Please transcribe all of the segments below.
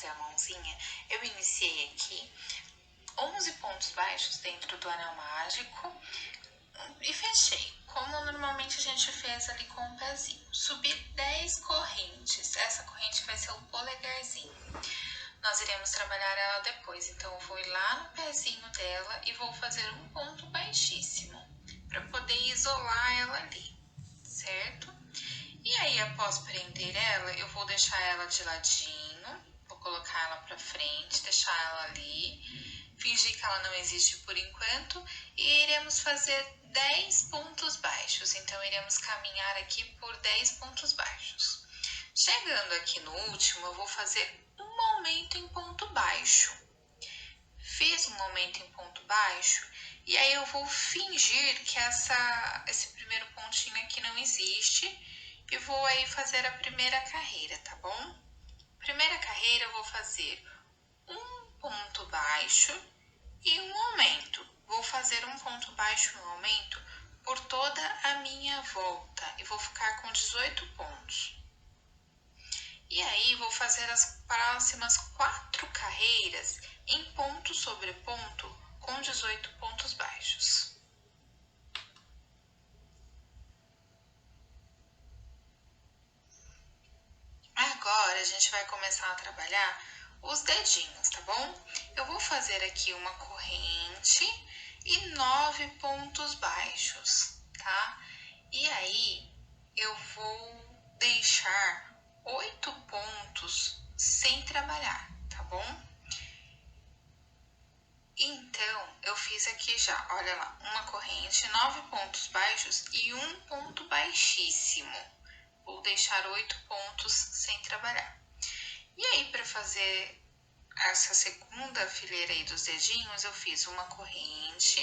fazer a mãozinha, eu iniciei aqui 11 pontos baixos dentro do anel mágico e fechei, como normalmente a gente fez ali com o pezinho. Subi 10 correntes, essa corrente vai ser o polegarzinho. Nós iremos trabalhar ela depois, então eu vou ir lá no pezinho dela e vou fazer um ponto baixíssimo, para poder isolar ela ali, certo? E aí, após prender ela, eu vou deixar ela de ladinho, vou colocar ela para frente, deixar ela ali, fingir que ela não existe por enquanto e iremos fazer 10 pontos baixos. Então, iremos caminhar aqui por 10 pontos baixos. Chegando aqui no último, eu vou fazer um aumento em ponto baixo. Fiz um aumento em ponto baixo e aí eu vou fingir que esse primeiro pontinho aqui não existe e vou aí fazer a primeira carreira, tá bom? Primeira carreira eu vou fazer um ponto baixo e um aumento. Vou fazer um ponto baixo e um aumento por toda a minha volta e vou ficar com 18 pontos. E aí vou fazer as próximas 4 carreiras em ponto sobre ponto com 18 pontos baixos. Agora a gente vai começar a trabalhar os dedinhos, tá bom? Eu vou fazer aqui uma corrente e 9 pontos baixos, tá? E aí eu vou deixar 8 pontos sem trabalhar, tá bom? Então, eu fiz aqui já, olha lá, uma corrente, 9 pontos baixos e um ponto baixíssimo. Vou deixar 8 pontos sem trabalhar. E aí, para fazer essa segunda fileira aí dos dedinhos, eu fiz uma corrente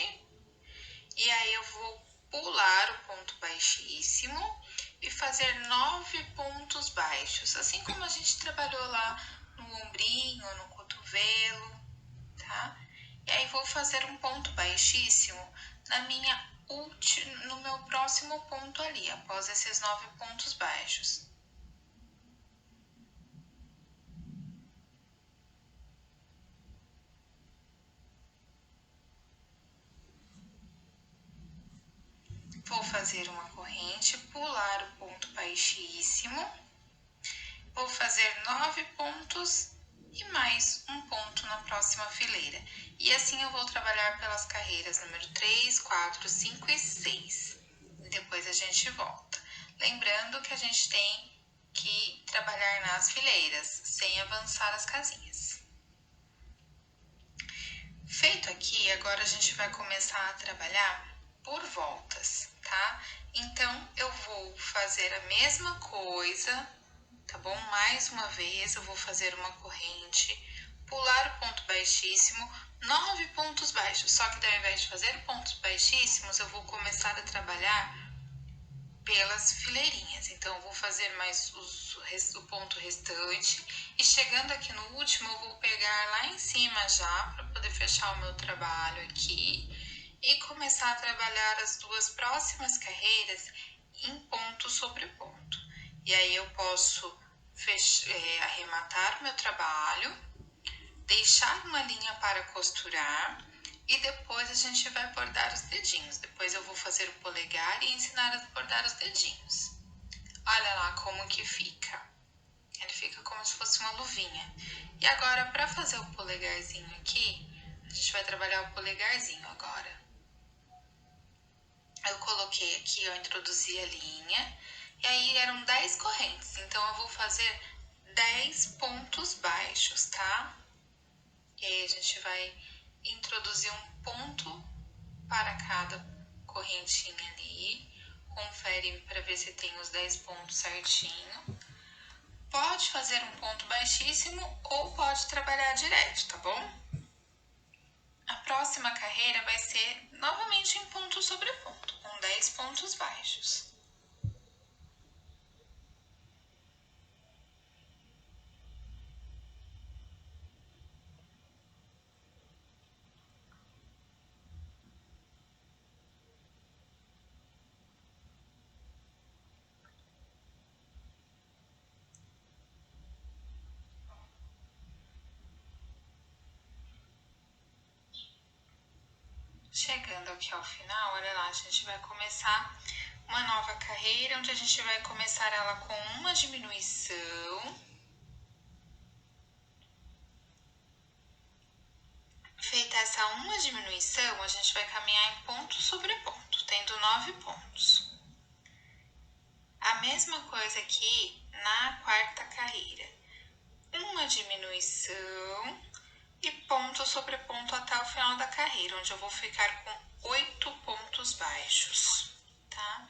e aí eu vou pular o ponto baixíssimo e fazer 9 pontos baixos, assim como a gente trabalhou lá no ombrinho, no cotovelo, tá? E aí vou fazer um ponto baixíssimo no meu próximo ponto ali, após esses 9 pontos baixos. Vou fazer uma corrente, pular o ponto baixíssimo, vou fazer 9 pontos e mais um ponto na próxima fileira. E assim eu vou trabalhar pelas carreiras número 3, 4, 5 e 6. E depois a gente volta. Lembrando que a gente tem que trabalhar nas fileiras, sem avançar as casinhas. Feito aqui, agora a gente vai começar a trabalhar por voltas, tá? Então, eu vou fazer a mesma coisa, tá bom? Mais uma vez, eu vou fazer uma corrente, pular o ponto baixíssimo, 9 pontos baixos. Só que ao invés de fazer pontos baixíssimos, eu vou começar a trabalhar pelas fileirinhas. Então, eu vou fazer mais o ponto restante e chegando aqui no último, eu vou pegar lá em cima já para poder fechar o meu trabalho aqui e começar a trabalhar as duas próximas carreiras em ponto sobre ponto. E aí eu posso arrematar o meu trabalho, deixar uma linha para costurar e depois a gente vai bordar os dedinhos. Depois eu vou fazer o polegar e ensinar a bordar os dedinhos. Olha lá como que fica. Ele fica como se fosse uma luvinha. E agora, para fazer o polegarzinho aqui, a gente vai trabalhar o polegarzinho agora. Eu coloquei aqui, eu introduzi a linha. E aí eram 10 correntes. Então, eu vou fazer 10 pontos baixos, tá? E aí a gente vai introduzir um ponto para cada correntinha ali. Confere para ver se tem os 10 pontos certinho. Pode fazer um ponto baixíssimo ou pode trabalhar direto, tá bom? A próxima carreira vai ser novamente em ponto sobre ponto, com 10 pontos baixos. Chegando aqui ao final, olha lá, a gente vai começar uma nova carreira, onde a gente vai começar ela com uma diminuição. Feita essa uma diminuição, a gente vai caminhar em ponto sobre ponto, tendo 9 pontos. A mesma coisa aqui na quarta carreira. Uma diminuição e ponto sobre ponto até o final da carreira, onde eu vou ficar com 8 pontos baixos, tá?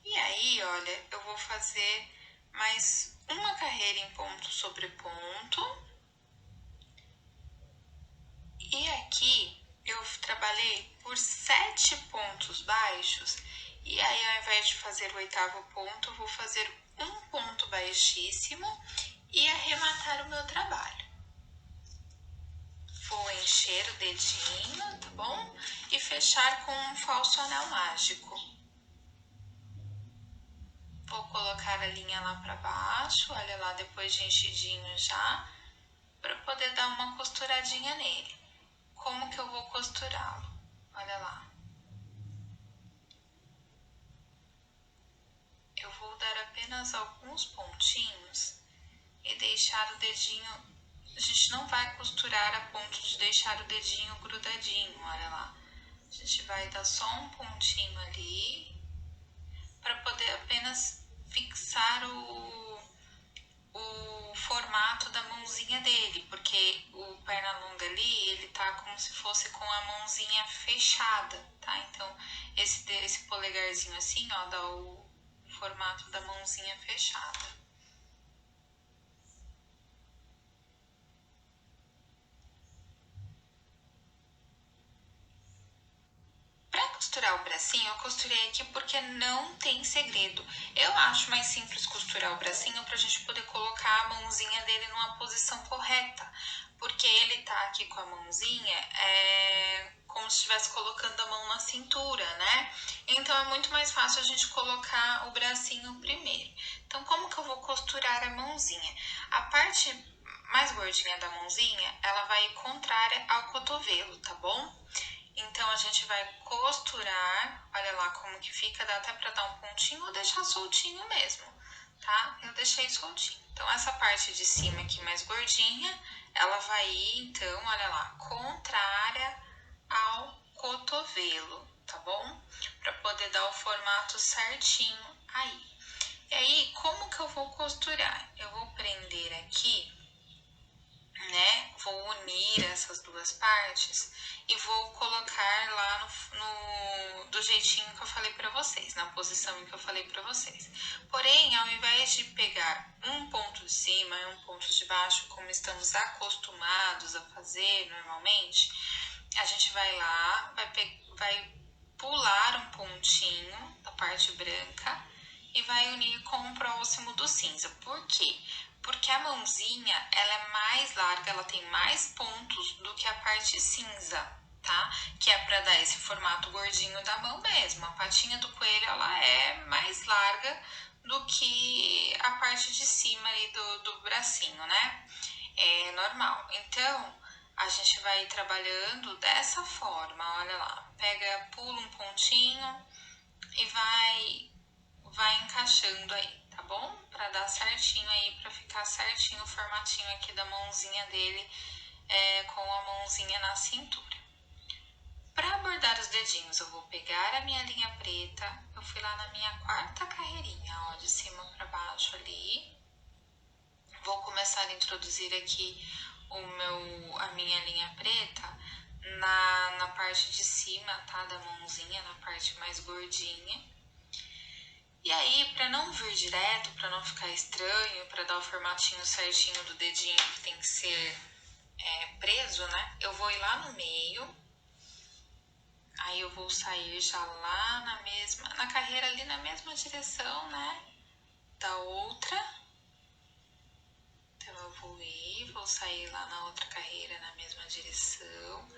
E aí, olha, eu vou fazer mais uma carreira em ponto sobre ponto. E aqui eu trabalhei por 7 pontos baixos. E aí, ao invés de fazer o oitavo ponto, eu vou fazer um ponto baixíssimo e arrematar o meu trabalho. Vou encher o dedinho, tá bom? E fechar com um falso anel mágico. Vou colocar a linha lá pra baixo, olha lá, depois de enchidinho já, para poder dar uma costuradinha nele. Como que eu vou costurá-lo? Olha lá. Eu vou dar apenas alguns pontinhos e deixar o dedinho. A gente não vai costurar a ponto de deixar o dedinho grudadinho, olha lá. A gente vai dar só um pontinho ali para poder apenas fixar o formato da mãozinha dele, porque o perna longa ali, ele tá como se fosse com a mãozinha fechada, tá? Então, esse polegarzinho assim, ó, dá o formato da mãozinha fechada. Para costurar o bracinho, eu costurei aqui porque não tem segredo. Eu acho mais simples costurar o bracinho pra gente poder colocar a mãozinha dele numa posição correta. Porque ele tá aqui com a mãozinha como se estivesse colocando a mão na cintura, né? Então é muito mais fácil a gente colocar o bracinho primeiro. Então como que eu vou costurar a mãozinha? A parte mais gordinha da mãozinha, ela vai contrária ao cotovelo, tá bom? Então a gente vai costurar, olha lá como que fica, dá até pra dar um pontinho ou deixar soltinho mesmo, tá? Eu deixei soltinho. Então essa parte de cima aqui mais gordinha, ela vai ir, então, olha lá, contrária ao cotovelo, tá bom? Pra poder dar o formato certinho aí. E aí, como que eu vou costurar? Eu vou prender aqui, né? Vou unir essas duas partes e vou colocar lá do jeitinho que eu falei pra vocês, na posição que eu falei pra vocês. Porém, ao invés de pegar um ponto de cima e um ponto de baixo, como estamos acostumados a fazer normalmente, a gente vai lá, vai pular um pontinho da parte branca e vai unir com o próximo do cinza. Por quê? Porque a mãozinha, ela é mais larga, ela tem mais pontos do que a parte cinza, tá? Que é para dar esse formato gordinho da mão mesmo. A patinha do coelho, ela é mais larga do que a parte de cima ali do bracinho, né? É normal. Então, a gente vai trabalhando dessa forma, olha lá. Pula um pontinho e vai encaixando aí, tá bom? Pra dar certinho aí, pra ficar certinho o formatinho aqui da mãozinha dele, com a mãozinha na cintura. Pra bordar os dedinhos, eu vou pegar a minha linha preta, eu fui lá na minha quarta carreirinha, ó, de cima pra baixo ali. Vou começar a introduzir aqui a minha linha preta na parte de cima, tá? Da mãozinha, na parte mais gordinha. E aí, para não vir direto, para não ficar estranho, para dar o formatinho certinho do dedinho que tem que ser preso, né? Eu vou ir lá no meio. Aí eu vou sair já lá na carreira ali na mesma direção, né? Da outra. Então eu vou sair lá na outra carreira na mesma direção.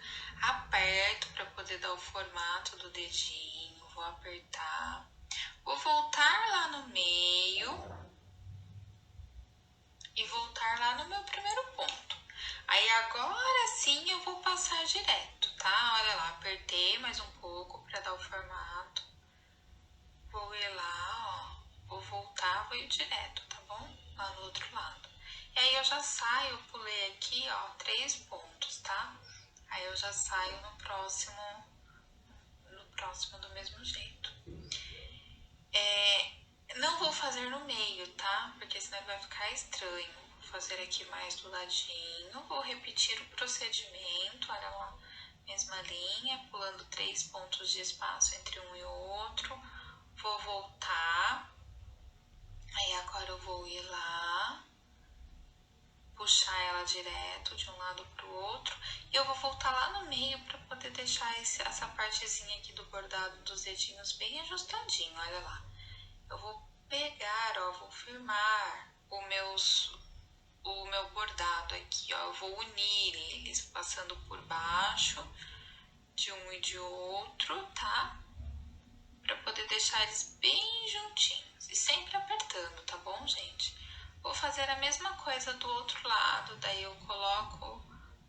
Aperto para poder dar o formato do dedinho. Vou apertar. Vou voltar lá no meio e voltar lá no meu primeiro ponto. Aí agora sim eu vou passar direto. tá? Olha lá, apertei mais um pouco para dar o formato. Vou ir lá, ó, vou voltar, vou ir direto, tá bom? Lá no outro lado. E aí eu já saio, pulei aqui, ó, 3 pontos, tá? Aí eu já saio no próximo do mesmo jeito. Não vou fazer no meio, tá? Porque senão vai ficar estranho. Vou fazer aqui mais do ladinho. Vou repetir o procedimento, olha lá. Mesma linha, pulando 3 pontos de espaço entre um e outro. Vou voltar. Aí agora eu vou ir lá. Puxar ela direto de um lado pro outro. E eu vou voltar lá no meio para poder deixar essa partezinha aqui do bordado dos dedinhos bem ajustadinho, olha lá. Eu vou pegar, ó, vou firmar o meu bordado aqui, ó. Eu vou unir eles passando por baixo de um e de outro, tá? Pra poder deixar eles bem juntinhos e sempre apertando, tá bom, gente? Vou fazer a mesma coisa do outro lado, daí eu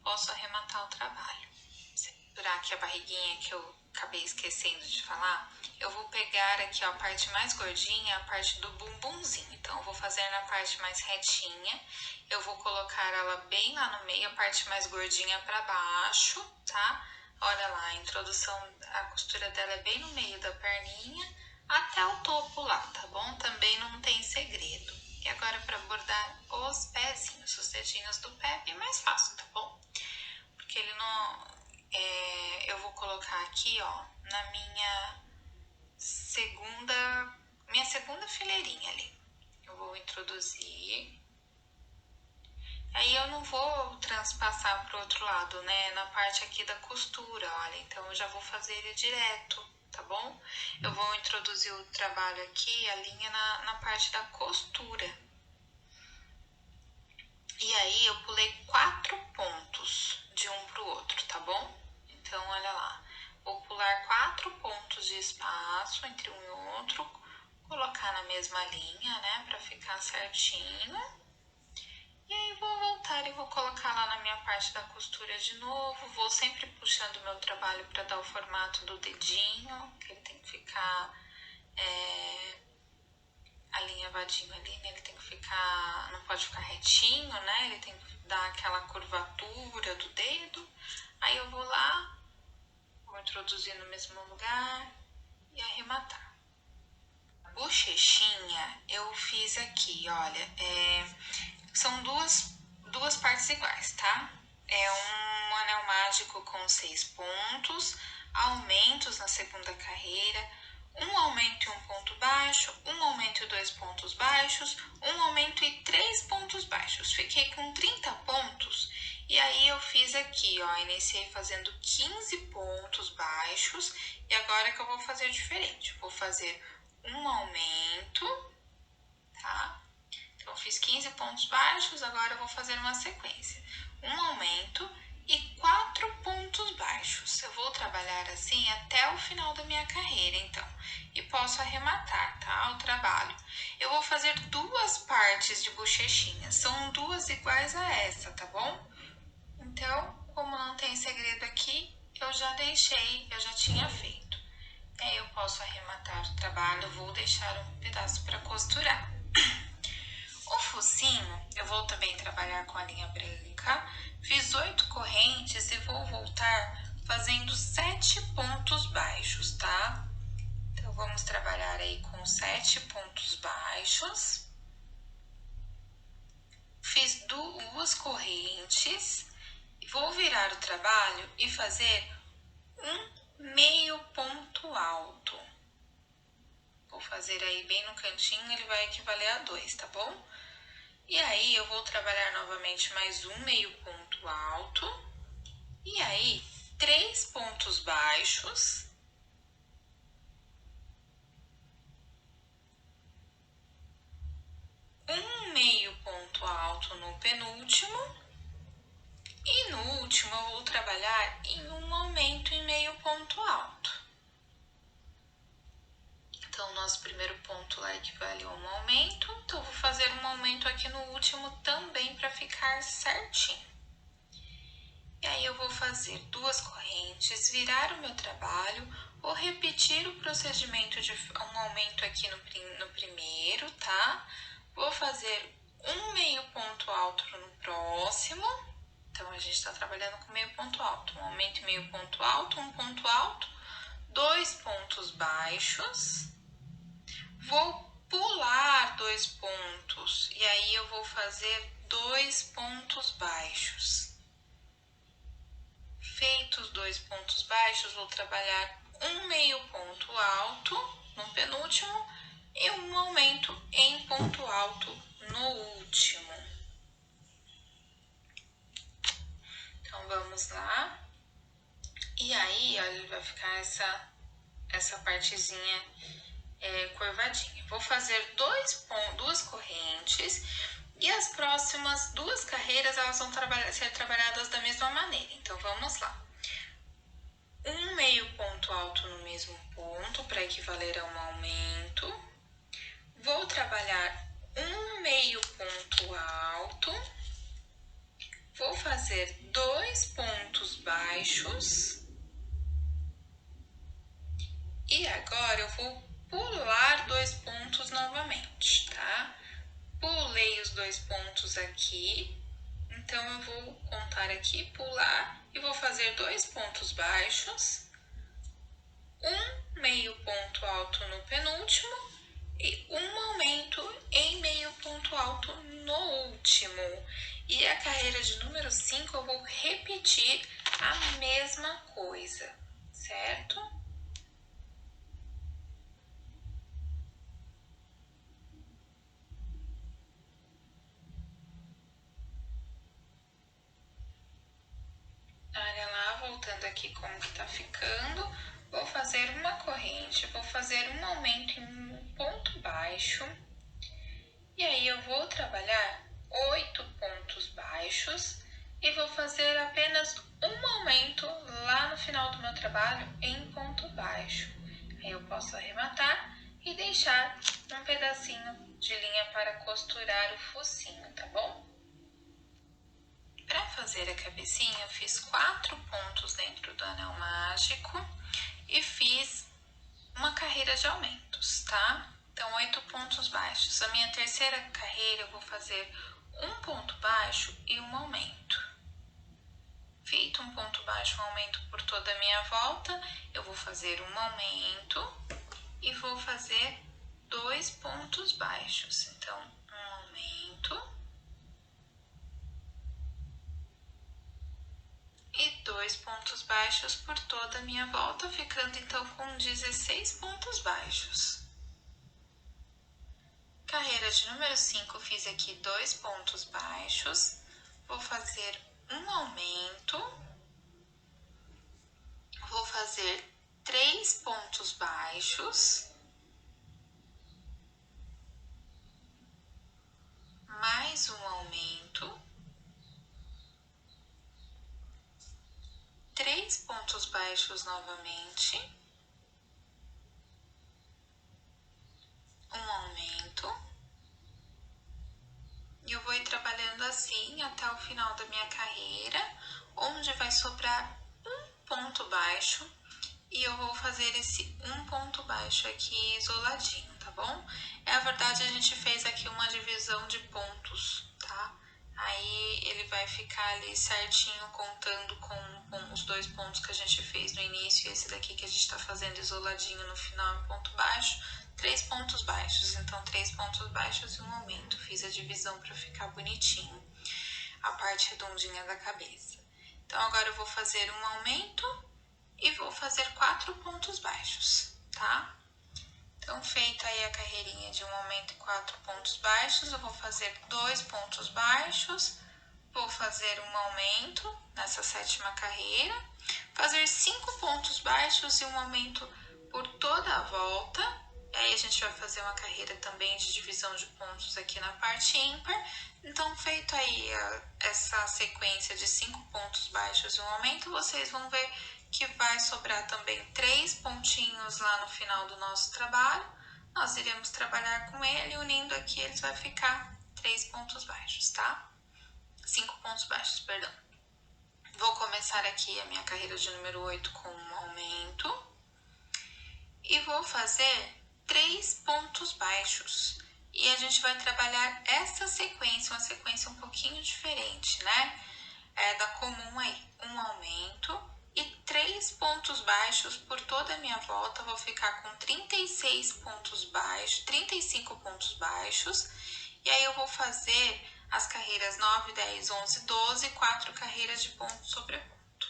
posso arrematar o trabalho. Segurar aqui a barriguinha que eu acabei esquecendo de falar. Eu vou pegar aqui, ó, a parte mais gordinha, a parte do bumbumzinho. Então, eu vou fazer na parte mais retinha. Eu vou colocar ela bem lá no meio, a parte mais gordinha pra baixo, tá? Olha lá, a introdução, a costura dela é bem no meio da perninha, até o topo lá, tá bom? Também não tem segredo. E agora para bordar os pezinhos, os dedinhos do pé, é bem mais fácil, tá bom? Porque ele não... eu vou colocar aqui, ó, na minha segunda fileirinha ali. Eu vou introduzir. Aí eu não vou transpassar pro outro lado, né? Na parte aqui da costura, olha. Então eu já vou fazer ele direto, tá bom? Eu vou introduzir o trabalho aqui, a linha na parte da costura. E aí eu pulei 4 pontos de um pro outro, tá bom? Então olha lá. Vou pular 4 pontos de espaço entre um e outro, colocar na mesma linha, né? Pra ficar certinho. E aí vou voltar e vou colocar lá na minha parte da costura de novo. Vou sempre puxando o meu trabalho para dar o formato do dedinho, que ele tem que ficar alinhavadinho ali, né? Ele tem que ficar, não pode ficar retinho, né? Ele tem que dar aquela curvatura do dedo. Aí eu vou lá, vou introduzir no mesmo lugar e arrematar. A bochechinha eu fiz aqui, olha, são duas partes iguais, tá? É um anel mágico com 6 pontos, aumentos na segunda carreira, um aumento e um ponto baixo, um aumento e 2 pontos baixos, um aumento e 3 pontos baixos. Fiquei com 30 pontos e aí eu fiz aqui, ó, iniciei fazendo 15 pontos baixos e agora que eu vou fazer diferente. Vou fazer um aumento, tá? Então, fiz 15 pontos baixos, agora eu vou fazer uma sequência. Um aumento e 4 pontos baixos. Eu vou trabalhar assim até o final da minha carreira, então. E posso arrematar, tá? O trabalho. Eu vou fazer 2 partes de bochechinha. São 2 iguais a essa, tá bom? Então, como não tem segredo aqui, eu já tinha feito. Aí eu posso arrematar o trabalho, vou deixar um pedaço para costurar. O focinho, eu vou também trabalhar com a linha branca. Fiz 8 correntes e vou voltar fazendo 7 pontos baixos, tá? Então, vamos trabalhar aí com 7 pontos baixos. Fiz 2 correntes. Vou virar o trabalho e fazer um meio ponto alto. Vou fazer aí bem no cantinho, ele vai equivaler a 2, tá bom? E aí, eu vou trabalhar novamente mais um meio ponto alto. E aí, 3 pontos baixos. Um meio ponto alto no penúltimo. E no último, eu vou trabalhar em um aumento em meio ponto alto. Então, nosso primeiro ponto lá equivale a um aumento. Então, vou fazer um aumento aqui no último também para ficar certinho. E aí eu vou fazer 2 correntes, virar o meu trabalho, ou repetir o procedimento de um aumento aqui no primeiro, tá? Vou fazer um meio ponto alto no próximo. Então, a gente está trabalhando com meio ponto alto. Um aumento e meio ponto alto, um ponto alto, 2 pontos baixos. Vou pular 2 pontos e aí eu vou fazer 2 pontos baixos. Feitos 2 pontos baixos, vou trabalhar um meio ponto alto no penúltimo e um aumento em ponto alto no último. Então, vamos lá. E aí, olha, ele vai ficar essa partezinha curvadinha. Vou fazer 2 correntes e as próximas 2 carreiras elas vão ser trabalhadas da mesma maneira. Então, vamos lá. Um meio ponto alto no mesmo ponto para equivaler a um aumento. Vou trabalhar um meio ponto alto. Vou fazer 2 pontos baixos. E agora eu vou pular 2 pontos novamente, tá? Pulei os 2 pontos aqui, então eu vou contar aqui, pular, e vou fazer 2 pontos baixos, um meio ponto alto no penúltimo e um aumento em meio ponto alto no último. E a carreira de número 5 eu vou repetir a mesma coisa, certo? Olha lá, voltando aqui como que tá ficando, vou fazer uma corrente, vou fazer um aumento em um ponto baixo, e aí eu vou trabalhar 8 pontos baixos e vou fazer apenas um aumento lá no final do meu trabalho em ponto baixo. Aí eu posso arrematar e deixar um pedacinho de linha para costurar o focinho, tá bom? Para fazer a cabecinha, eu fiz 4 pontos dentro do anel mágico e fiz uma carreira de aumentos, tá? Então, 8 pontos baixos. A minha terceira carreira, eu vou fazer um ponto baixo e um aumento. Feito um ponto baixo, um aumento por toda a minha volta, eu vou fazer um aumento e vou fazer 2 pontos baixos. Então, um aumento e 2 pontos baixos por toda a minha volta, ficando então com 16 pontos baixos. Carreira de número 5, fiz aqui 2 pontos baixos, vou fazer um aumento, vou fazer 3 pontos baixos, mais um aumento, 3 pontos baixos novamente, um aumento, e eu vou ir trabalhando assim até o final da minha carreira, onde vai sobrar um ponto baixo, e eu vou fazer esse um ponto baixo aqui isoladinho, tá bom? Na verdade, a gente fez aqui uma divisão de pontos, tá? Aí ele vai ficar ali certinho contando com os 2 pontos que a gente fez no início e esse daqui que a gente tá fazendo isoladinho no final, ponto baixo, 3 pontos baixos. Então, 3 pontos baixos e um aumento. Fiz a divisão para ficar bonitinho a parte redondinha da cabeça. Então, agora eu vou fazer um aumento e vou fazer 4 pontos baixos, tá? Então, feita aí a carreirinha de um aumento e 4 pontos baixos, eu vou fazer 2 pontos baixos, vou fazer um aumento nessa 7ª carreira, fazer 5 pontos baixos e um aumento por toda a volta. E aí a gente vai fazer uma carreira também de divisão de pontos aqui na parte ímpar. Então, feito aí essa sequência de 5 pontos baixos e um aumento, vocês vão ver que vai sobrar também 3 pontinhos lá no final do nosso trabalho. Nós iremos trabalhar com ele, unindo aqui, eles vai ficar 3 pontos baixos, tá? 5 pontos baixos, perdão. Vou começar aqui a minha carreira de número 8 com um aumento. E vou fazer 3 pontos baixos. E a gente vai trabalhar essa sequência, uma sequência um pouquinho diferente, né? Da comum aí, um aumento e 3 pontos baixos por toda a minha volta. Eu vou ficar com 36 pontos baixos, 35 pontos baixos. E aí eu vou fazer as carreiras 9, 10, 11, 12, 4 carreiras de ponto sobre ponto.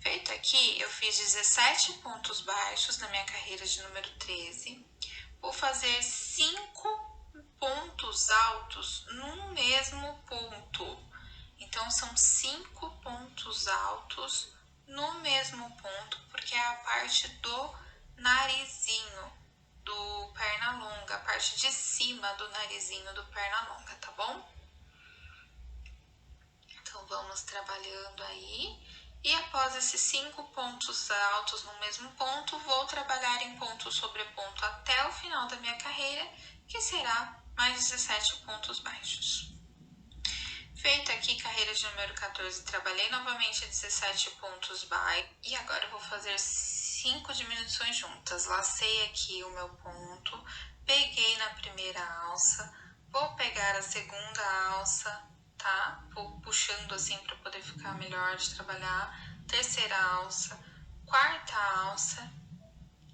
Feito aqui, eu fiz 17 pontos baixos na minha carreira de número 13. Vou fazer 5 pontos altos no mesmo ponto. Então, são 5 pontos altos no mesmo ponto, porque é a parte do narizinho do perna longa, a parte de cima do narizinho do perna longa, tá bom? Então, vamos trabalhando aí. E após esses 5 pontos altos no mesmo ponto, vou trabalhar em ponto sobre ponto até o final da minha carreira, que será mais 17 pontos baixos. Feito aqui carreira de número 14, trabalhei novamente 17 pontos baixos. E agora eu vou fazer 5 diminuições juntas. Lacei aqui o meu ponto, peguei na primeira alça, vou pegar a segunda alça, tá? Vou puxando assim para poder ficar melhor de trabalhar. Terceira alça, quarta alça,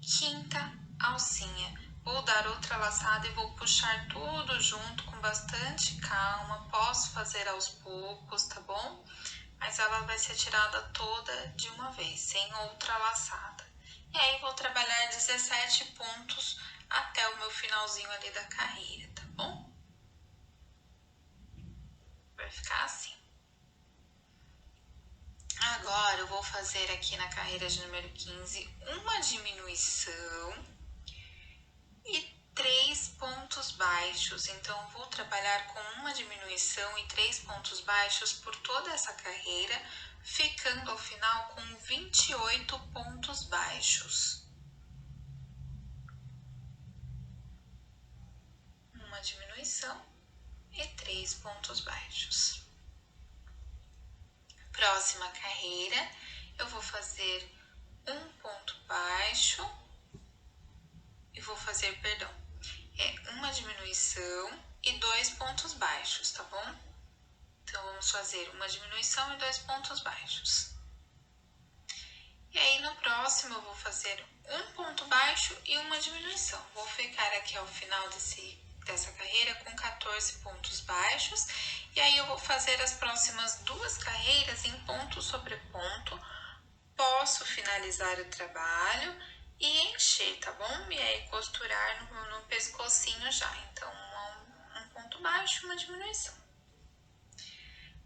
quinta alcinha. Vou dar outra laçada e vou puxar tudo junto com bastante calma. Posso fazer aos poucos, tá bom? Mas ela vai ser tirada toda de uma vez, sem outra laçada. E aí vou trabalhar 17 pontos até o meu finalzinho ali da carreira, tá bom? Vai ficar assim. Agora eu vou fazer aqui na carreira de número 15 uma diminuição e 3 pontos baixos. Então, vou trabalhar com uma diminuição e 3 pontos baixos por toda essa carreira, ficando ao final com 28 pontos baixos. Uma diminuição e 3 pontos baixos. Próxima carreira, eu vou fazer um ponto baixo e vou fazer, uma diminuição e 2 pontos baixos, tá bom? Então, vamos fazer uma diminuição e 2 pontos baixos. E aí, no próximo, eu vou fazer um ponto baixo e uma diminuição. Vou ficar aqui ao final dessa carreira com 14 pontos baixos. E aí, eu vou fazer as próximas 2 carreiras em ponto sobre ponto. Posso finalizar o trabalho e encher, tá bom? E aí, costurar no pescocinho já. Então, um ponto baixo e uma diminuição.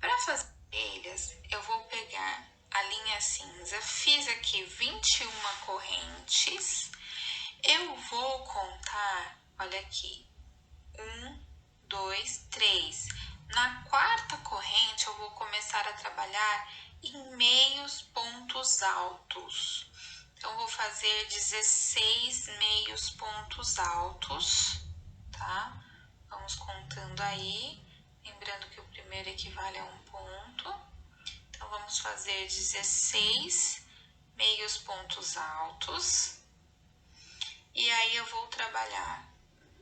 Para fazer eles, eu vou pegar a linha cinza, fiz aqui 21 correntes. Eu vou contar, olha aqui, 1, 2, 3. Na quarta corrente, eu vou começar a trabalhar em meios pontos altos. Então, vou fazer 16 meios pontos altos, tá? Vamos contando aí. Lembrando que o primeiro equivale a um ponto. Então, vamos fazer 16 meios pontos altos. E aí, eu vou trabalhar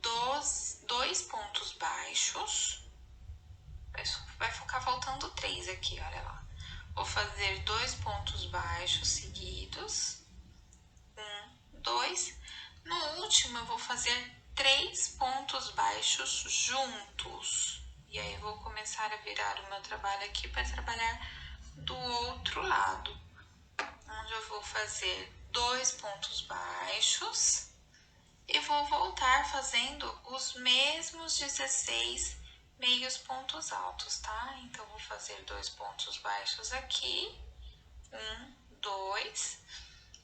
2 pontos baixos. Vai ficar faltando 3 aqui, olha lá. Vou fazer 2 pontos baixos seguidos. 1, 2. No último, eu vou fazer 3 pontos baixos juntos. E aí, vou começar a virar o meu trabalho aqui para trabalhar do outro lado, onde eu vou fazer 2 pontos baixos e vou voltar fazendo os mesmos 16 meios pontos altos, tá? Então, vou fazer 2 pontos baixos aqui, 1, 2,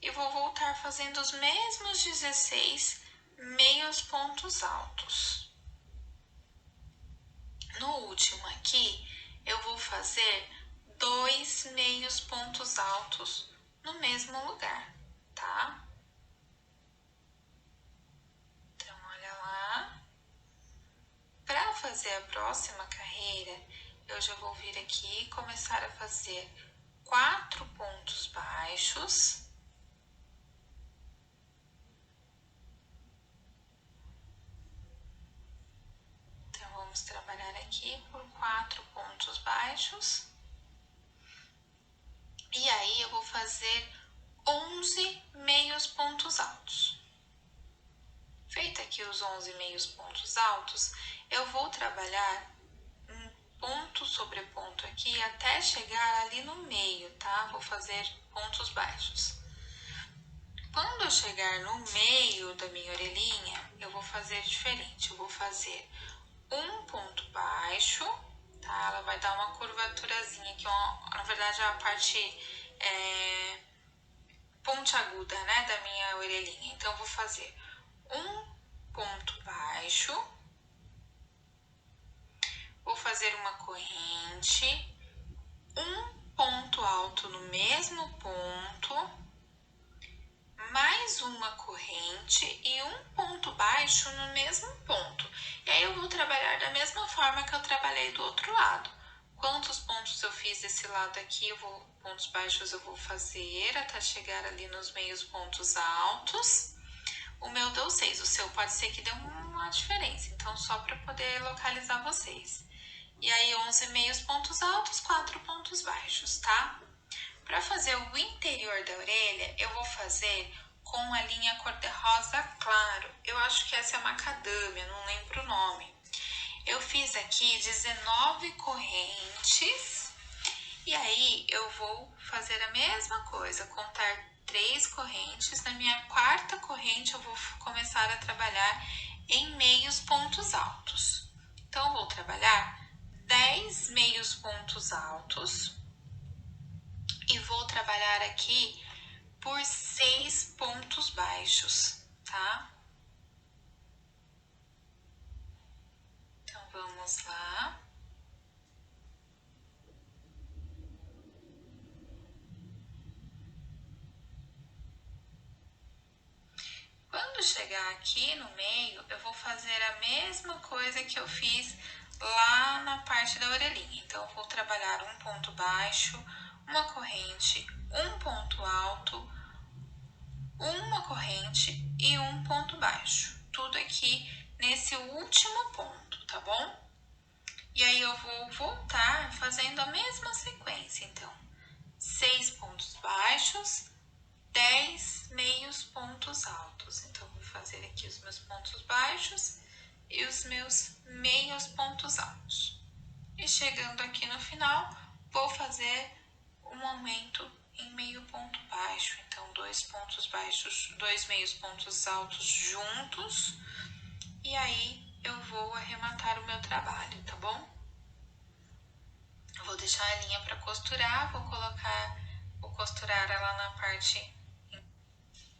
e vou voltar fazendo os mesmos 16 meios pontos altos. No último aqui, eu vou fazer 2 meios pontos altos no mesmo lugar, tá? Então, olha lá. Para fazer a próxima carreira, eu já vou vir aqui e começar a fazer 4 pontos baixos. Então, vamos trabalhar aqui por 4 pontos baixos. E aí, eu vou fazer 11 meios pontos altos. Feito aqui os 11 meios pontos altos, eu vou trabalhar ponto sobre ponto aqui até chegar ali no meio, tá? Vou fazer pontos baixos. Quando eu chegar no meio da minha orelhinha, eu vou fazer diferente. Eu vou fazer um ponto baixo, tá? Ela vai dar uma curvaturazinha aqui, na verdade é a parte pontiaguda, né, da minha orelhinha. Então, eu vou fazer um ponto baixo. Vou fazer uma corrente, um ponto alto no mesmo ponto, mais uma corrente e um ponto baixo no mesmo ponto. E aí eu vou trabalhar da mesma forma que eu trabalhei do outro lado. Quantos pontos eu fiz desse lado aqui, pontos baixos eu vou fazer até chegar ali nos meios pontos altos. O meu deu 6, o seu pode ser que dê uma diferença, então só para poder localizar vocês. E aí 11 meios pontos altos, 4 pontos baixos, tá? Para fazer o interior da orelha, eu vou fazer com a linha cor-de-rosa claro. Eu acho que essa é macadâmia, não lembro o nome. Eu fiz aqui 19 correntes. E aí eu vou fazer a mesma coisa, contar 3 correntes. Na minha quarta corrente eu vou começar a trabalhar em meios pontos altos. Então, eu vou trabalhar 10 meios pontos altos e vou trabalhar aqui por 6 pontos baixos, tá? Então, vamos lá. Quando chegar aqui no meio, eu vou fazer a mesma coisa que eu fiz lá na parte da orelhinha. Então, eu vou trabalhar um ponto baixo, uma corrente, um ponto alto, uma corrente e um ponto baixo. Tudo aqui nesse último ponto, tá bom? E aí, eu vou voltar fazendo a mesma sequência. Então, 6 pontos baixos, 10 meios pontos altos. Então, vou fazer aqui os meus pontos baixos e os meus meios pontos altos. E chegando aqui no final, vou fazer um aumento em meio ponto baixo. Então, 2 pontos baixos, 2 meios pontos altos juntos. E aí, eu vou arrematar o meu trabalho, tá bom? Vou deixar a linha para costurar, vou costurar ela na parte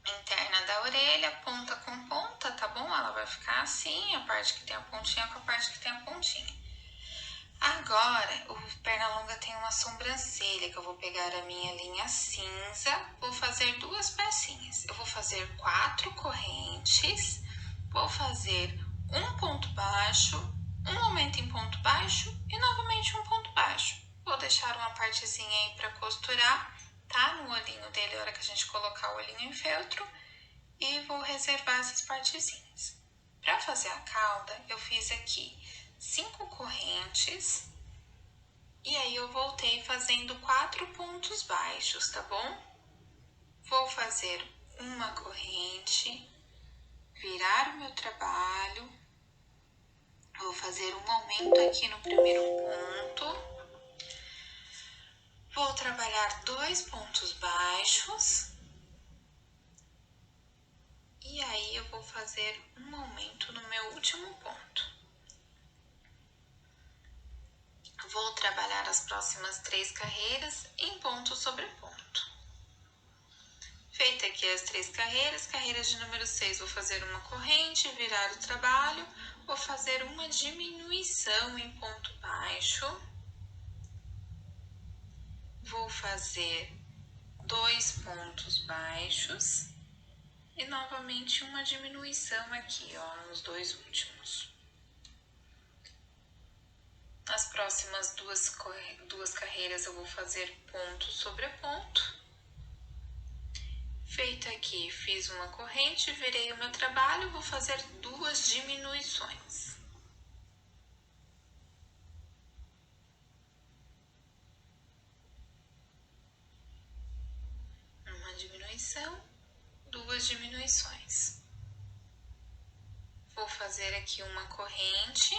interna da orelha, ponta com ponta, tá bom? Ela vai ficar assim, a parte que tem a pontinha com a parte que tem a pontinha. Agora, o Pernalonga tem uma sobrancelha, que eu vou pegar a minha linha cinza, vou fazer 2 pecinhas. Eu vou fazer 4 correntes, vou fazer um ponto baixo, um aumento em ponto baixo e novamente um ponto baixo. Vou deixar uma partezinha aí para costurar, tá? No olhinho dele, a hora que a gente colocar o olhinho em feltro. E vou reservar essas partezinhas. Para fazer a cauda, eu fiz aqui 5 correntes. E aí, eu voltei fazendo 4 pontos baixos, tá bom? Vou fazer uma corrente, virar o meu trabalho. Vou fazer um aumento aqui no primeiro ponto. Vou trabalhar 2 pontos baixos. E aí, eu vou fazer um aumento no meu último ponto. Vou trabalhar as próximas 3 carreiras em ponto sobre ponto. Feita aqui as 3 carreiras, carreira de número 6, vou fazer uma corrente, virar o trabalho, vou fazer uma diminuição em ponto baixo. Vou fazer 2 pontos baixos e novamente uma diminuição aqui, ó, nos 2 últimos. As próximas duas carreiras eu vou fazer ponto sobre ponto. Feito aqui, fiz uma corrente, virei o meu trabalho, vou fazer 2 diminuições. Uma diminuição, 2 diminuições. Vou fazer aqui uma corrente,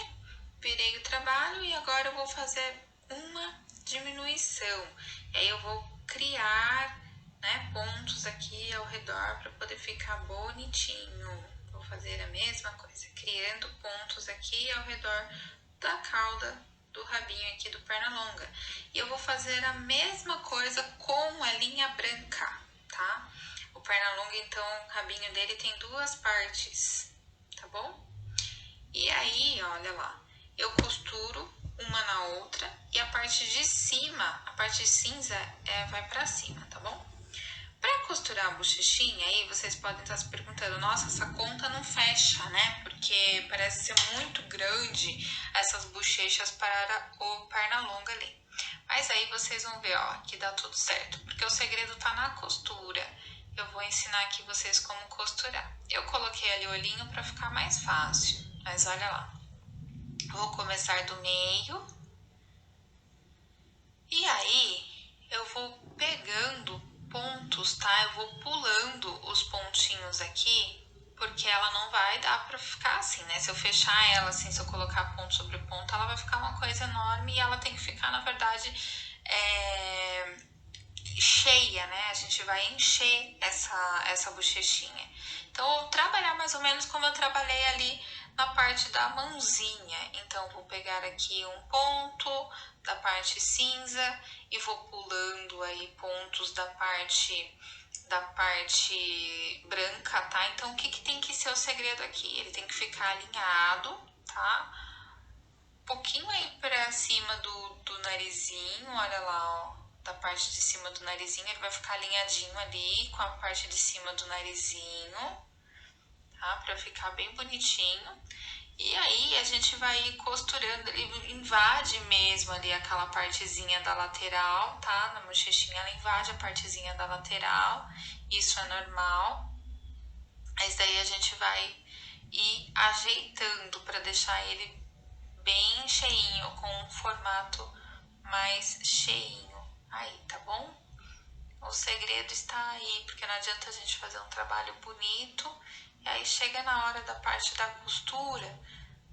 virei o trabalho e agora eu vou fazer uma diminuição. E aí eu vou criar, né, pontos aqui ao redor para poder ficar bonitinho. Vou fazer a mesma coisa, criando pontos aqui ao redor da cauda do rabinho aqui do Pernalonga. E eu vou fazer a mesma coisa com a linha branca, tá? O Pernalonga, então, o rabinho dele tem 2 partes, tá bom? E aí, olha lá, eu costuro uma na outra e a parte de cima, a parte cinza, vai pra cima, tá bom? Pra costurar a bochechinha, aí vocês podem estar se perguntando, nossa, essa conta não fecha, né? Porque parece ser muito grande essas bochechas para o Pernalonga ali. Mas aí vocês vão ver, ó, que dá tudo certo, porque o segredo tá na costura. Eu vou ensinar aqui vocês como costurar. Eu coloquei ali o olhinho para ficar mais fácil, mas olha lá. Vou começar do meio. E aí, eu vou pegando pontos, tá? Eu vou pulando os pontinhos aqui, porque ela não vai dar pra ficar assim, né? Se eu fechar ela assim, se eu colocar ponto sobre ponto, ela vai ficar uma coisa enorme e ela tem que ficar, na verdade, cheia, né? A gente vai encher essa bochechinha. Então, eu vou trabalhar mais ou menos como eu trabalhei ali na parte da mãozinha. Então, vou pegar aqui um ponto da parte cinza e vou pulando aí pontos da parte branca, tá? Então, o que tem que ser o segredo aqui? Ele tem que ficar alinhado, tá? Um pouquinho aí pra cima do narizinho, olha lá, ó. Da parte de cima do narizinho, ele vai ficar alinhadinho ali com a parte de cima do narizinho, tá? Pra ficar bem bonitinho. E aí a gente vai costurando, ele invade mesmo ali aquela partezinha da lateral, tá? Na bochechinha ela invade a partezinha da lateral, isso é normal. Mas daí a gente vai ir ajeitando para deixar ele bem cheinho, com um formato mais cheinho aí, tá bom? O segredo está aí, porque não adianta a gente fazer um trabalho bonito e aí chega na hora da parte da costura,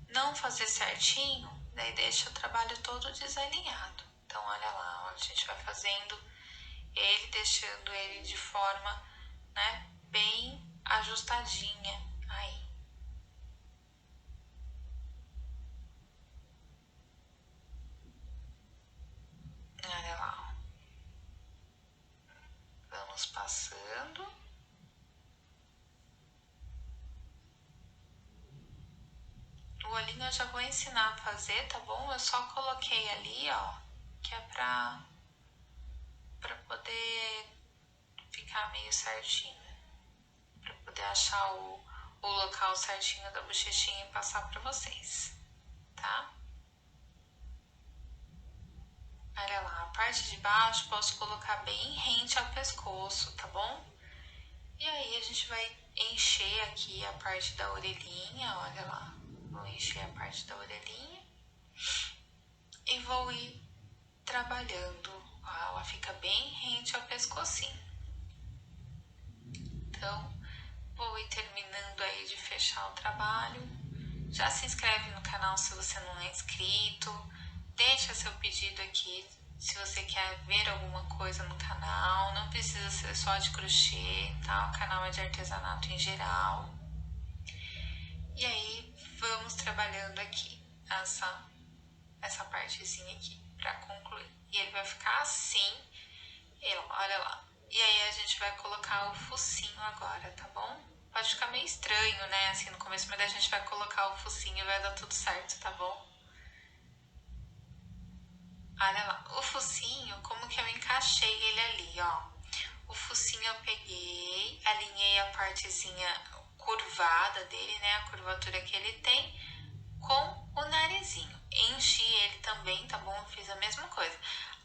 não fazer certinho, daí deixa o trabalho todo desalinhado. Então olha lá, ó, a gente vai fazendo ele, deixando ele de forma, né, bem ajustadinha aí. Olha lá, ó. Vamos passando. O olhinho eu já vou ensinar a fazer, tá bom? Eu só coloquei ali, ó, que é pra poder ficar meio certinho. Pra poder achar o local certinho da bochechinha e passar pra vocês, tá? Olha lá, a parte de baixo posso colocar bem rente ao pescoço, tá bom? E aí a gente vai encher aqui a parte da orelhinha, olha lá. Vou encher a parte da orelhinha e vou ir trabalhando. Ela fica bem rente ao pescocinho. Então, vou ir terminando aí de fechar o trabalho. Já se inscreve no canal se você não é inscrito. Deixa seu pedido aqui se você quer ver alguma coisa no canal. Não precisa ser só de crochê, tá? O canal é de artesanato em geral. E aí, vamos trabalhando aqui essa partezinha aqui pra concluir. E ele vai ficar assim, olha lá. E aí a gente vai colocar o focinho agora, tá bom? Pode ficar meio estranho, né, assim no começo, mas a gente vai colocar o focinho e vai dar tudo certo, tá bom? Olha lá, o focinho, como que eu encaixei ele ali, ó. O focinho eu peguei, alinhei a partezinha curvada dele, né, a curvatura que ele tem, com o narizinho. enchi ele também, tá bom? Eu fiz a mesma coisa.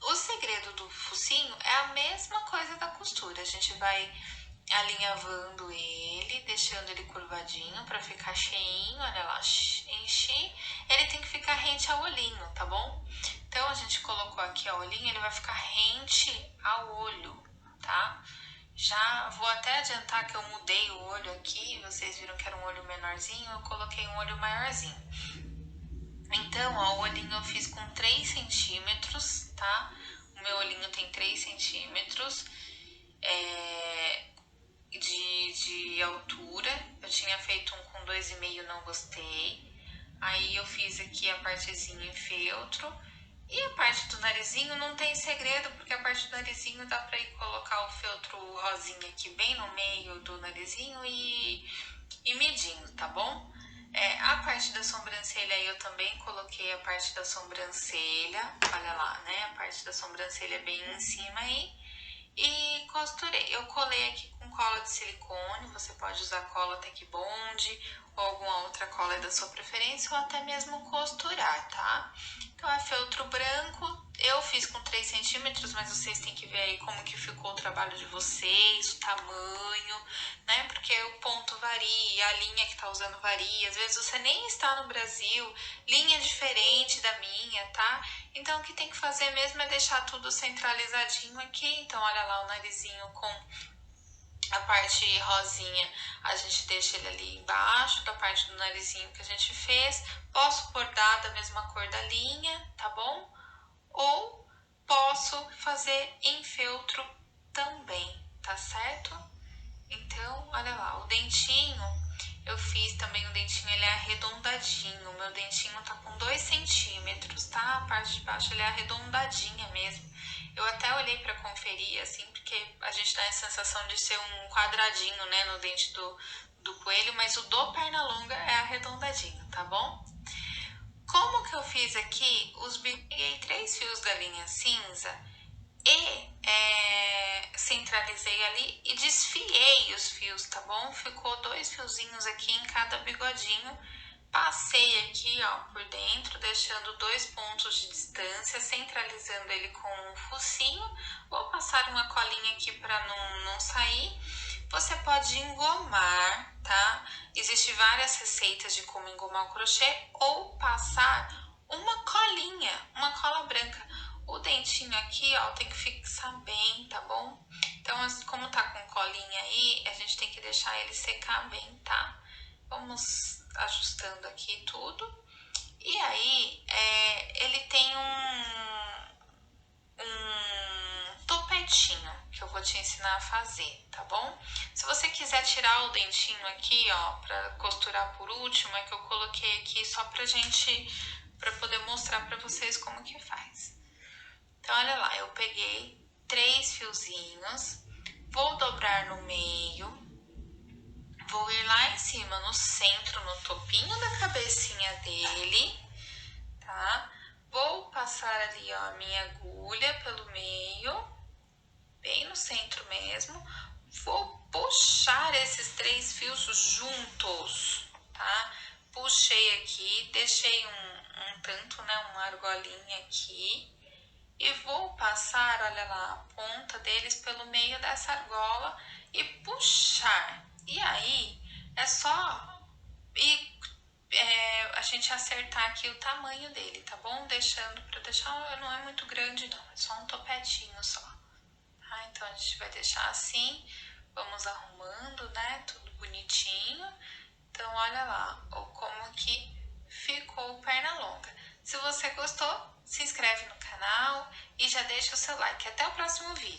O segredo do focinho é a mesma coisa da costura. A gente vai alinhavando ele, deixando ele curvadinho para ficar cheinho, olha lá, enchi. Ele tem que ficar rente ao olhinho, tá bom? Então a gente colocou aqui o olhinho, ele vai ficar rente ao olho, tá? Já vou até adiantar que eu mudei o olho aqui, vocês viram que era um olho menorzinho, eu coloquei um olho maiorzinho. Então, ó, o olhinho eu fiz com 3 centímetros, tá? O meu olhinho tem 3 centímetros de altura. Eu tinha feito um com 2,5, não gostei. Aí eu fiz aqui a partezinha em feltro. E a parte do narizinho não tem segredo, porque a parte do narizinho dá pra ir colocar o feltro rosinha aqui bem no meio do narizinho e medindo, tá bom? A parte da sobrancelha eu também coloquei a parte da sobrancelha, olha lá, né? A parte da sobrancelha bem em cima aí. E costurei. Eu colei aqui com cola de silicone, você pode usar cola Tech Bond ou alguma outra cola da sua preferência, ou até mesmo costurar, tá? Então é feltro branco, eu fiz com 3 centímetros, mas vocês têm que ver aí como que ficou o trabalho de vocês, o tamanho, né? Porque o ponto varia, a linha que tá usando varia, às vezes você nem está no Brasil, linha diferente da minha, tá? Então o que tem que fazer mesmo é deixar tudo centralizadinho aqui. Então olha lá o narizinho com a parte rosinha, a gente deixa ele ali embaixo da parte do narizinho que a gente fez. Posso bordar da mesma cor da linha, tá bom? Ou posso fazer em feltro também, tá certo? Então, olha lá, o dentinho, eu fiz também o dentinho, ele é arredondadinho. O meu dentinho tá com 2 centímetros, tá? A parte de baixo ele é arredondadinha mesmo. Eu até olhei pra conferir, assim, porque a gente dá a sensação de ser um quadradinho, né, no dente do coelho, mas o do Pernalonga é arredondadinho, tá bom? Como que eu fiz aqui? Peguei 3 fios da linha cinza e centralizei ali e desfiei os fios, tá bom? Ficou 2 fiozinhos aqui em cada bigodinho. Passei aqui, ó, por dentro, deixando 2 pontos de distância, centralizando ele com um focinho. Vou passar uma colinha aqui para não sair. Você pode engomar, tá? Existem várias receitas de como engomar o crochê ou passar uma colinha, uma cola branca. O dentinho aqui, ó, tem que fixar bem, tá bom? Então, como tá com colinha aí, a gente tem que deixar ele secar bem, tá? Vamos ajustando aqui tudo. E aí, ele tem um topetinho que eu vou te ensinar a fazer, tá bom? Se você quiser tirar o dentinho aqui, ó, pra costurar por último, é que eu coloquei aqui só pra poder mostrar pra vocês como que faz. Então, olha lá, eu peguei 3 fiozinhos, vou dobrar no meio, vou ir lá em cima, no centro, no topinho da cabecinha dele, tá? Vou passar ali, ó, a minha agulha pelo meio, bem no centro mesmo. Vou puxar esses 3 fios juntos, tá? Puxei aqui, deixei um tanto, né, uma argolinha aqui. E vou passar, olha lá, a ponta deles pelo meio dessa argola e puxar. E aí, é só a gente acertar aqui o tamanho dele, tá bom? Pra deixar, não é muito grande não, é só um topetinho só. Tá? Então, a gente vai deixar assim, vamos arrumando, né, tudo bonitinho. Então, olha lá, como que ficou o Pernalonga. Se você gostou, se inscreve no canal e já deixa o seu like. Até o próximo vídeo.